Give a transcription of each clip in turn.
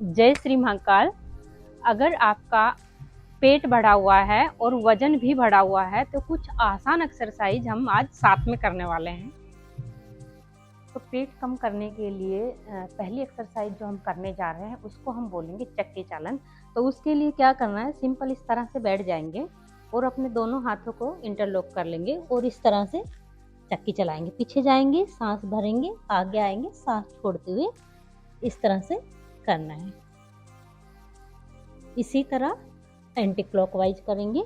जय श्री महाकाल। अगर आपका पेट बढ़ा हुआ है और वजन भी बढ़ा हुआ है तो कुछ आसान एक्सरसाइज हम आज साथ में करने वाले हैं। तो पेट कम करने के लिए पहली एक्सरसाइज जो हम करने जा रहे हैं उसको हम बोलेंगे चक्की चालन। तो उसके लिए क्या करना है, सिंपल इस तरह से बैठ जाएंगे और अपने दोनों हाथों को इंटरलॉक कर लेंगे और इस तरह से चक्की चलाएंगे। पीछे जाएंगे, सांस भरेंगे, आगे आएंगे, सांस छोड़ते हुए इस तरह से करना है। इसी तरह एंटी क्लॉकवाइज करेंगे।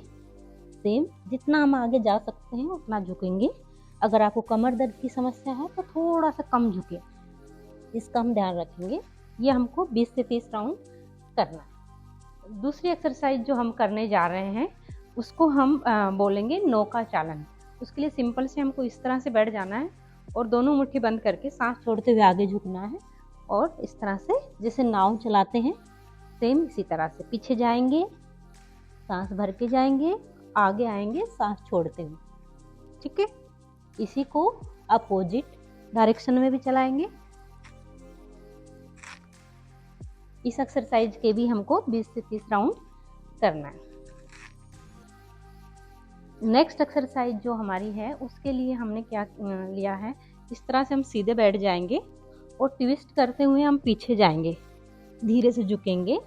सेम जितना हम आगे जा सकते हैं उतना झुकेंगे। अगर आपको कमर दर्द की समस्या है तो थोड़ा सा कम झुके, इसका हम ध्यान रखेंगे। ये हमको 20 से 30 राउंड करना है। दूसरी एक्सरसाइज जो हम करने जा रहे हैं उसको हम बोलेंगे नौका चालन। उसके लिए सिंपल से हमको इस तरह से बैठ जाना है और दोनों मुट्ठी बंद करके सांस छोड़ते हुए आगे झुकना है और इस तरह से जैसे नाव चलाते हैं सेम इसी तरह से पीछे जाएंगे, सांस भर के जाएंगे, आगे आएंगे सांस छोड़ते हुए। ठीक है, इसी को अपोजिट डायरेक्शन में भी चलाएंगे। इस एक्सरसाइज के भी हमको 20 से 30 राउंड करना है। नेक्स्ट एक्सरसाइज जो हमारी है उसके लिए हमने क्या लिया है, इस तरह से हम सीधे बैठ जाएंगे और ट्विस्ट करते हुए हम पीछे जाएंगे, धीरे से झुकेंगे।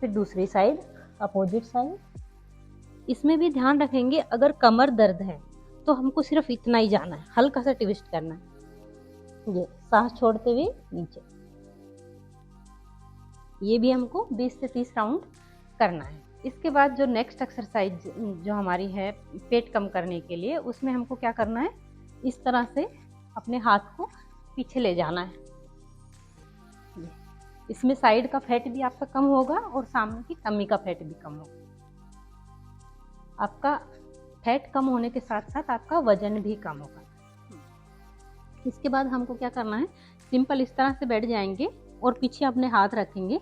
फिर दूसरी साइड, अपोजिट साइड। इसमें भी ध्यान रखेंगे अगर कमर दर्द है तो हमको सिर्फ इतना ही जाना है, हल्का सा ट्विस्ट करना है। ये सांस छोड़ते हुए नीचे। ये भी हमको 20 से 30 राउंड करना है। इसके बाद जो नेक्स्ट एक्सरसाइज जो हमारी है पेट कम करने के लिए, उसमें हमको क्या करना है, इस तरह से अपने हाथ को पीछे ले जाना है। इसमें साइड का फैट भी आपका कम होगा और सामने की टमी का फैट भी कम होगा। आपका फैट कम होने के साथ साथ आपका वजन भी कम होगा। इसके बाद हमको क्या करना है, सिंपल इस तरह से बैठ जाएंगे और पीछे अपने हाथ रखेंगे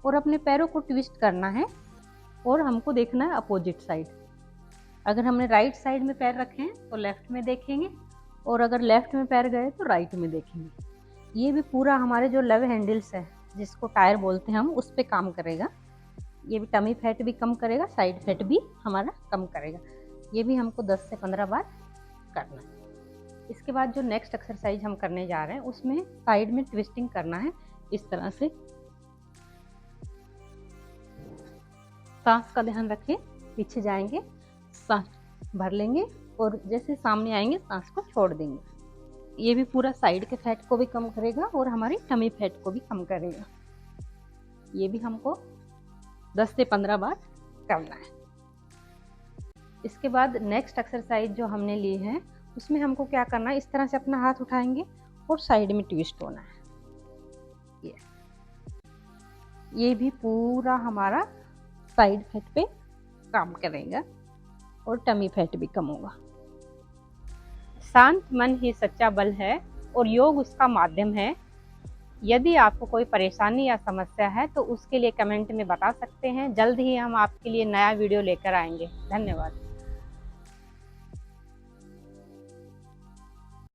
और अपने पैरों को ट्विस्ट करना है और हमको देखना है अपोजिट साइड। अगर हमने राइट साइड में पैर रखे हैं तो लेफ्ट में देखेंगे और अगर लेफ्ट में पैर गए तो राइट में देखेंगे। ये भी पूरा हमारे जो लेग हैंडल्स है जिसको टायर बोलते हैं हम, उस पे काम करेगा। ये भी टमी फैट भी कम करेगा, साइड फैट भी हमारा कम करेगा। ये भी हमको 10 से 15 बार करना है। इसके बाद जो नेक्स्ट एक्सरसाइज हम करने जा रहे हैं उसमें साइड में ट्विस्टिंग करना है। इस तरह से सांस का ध्यान रखें, पीछे जाएंगे, सांस भर लेंगे और जैसे सामने आएंगे सांस को छोड़ देंगे। ये भी पूरा साइड के फैट को भी कम करेगा और हमारी टमी फैट को भी कम करेगा। ये भी हमको 10 से 15 बार करना है। इसके बाद नेक्स्ट एक्सरसाइज जो हमने ली है उसमें हमको क्या करना है, इस तरह से अपना हाथ उठाएंगे और साइड में ट्विस्ट होना है। ये भी पूरा हमारा साइड फैट पे काम करेगा और टमी फैट भी कम होगा। शांत मन ही सच्चा बल है और योग उसका माध्यम है। यदि आपको कोई परेशानी या समस्या है तो उसके लिए कमेंट में बता सकते हैं। जल्द ही हम आपके लिए नया वीडियो लेकर आएंगे। धन्यवाद।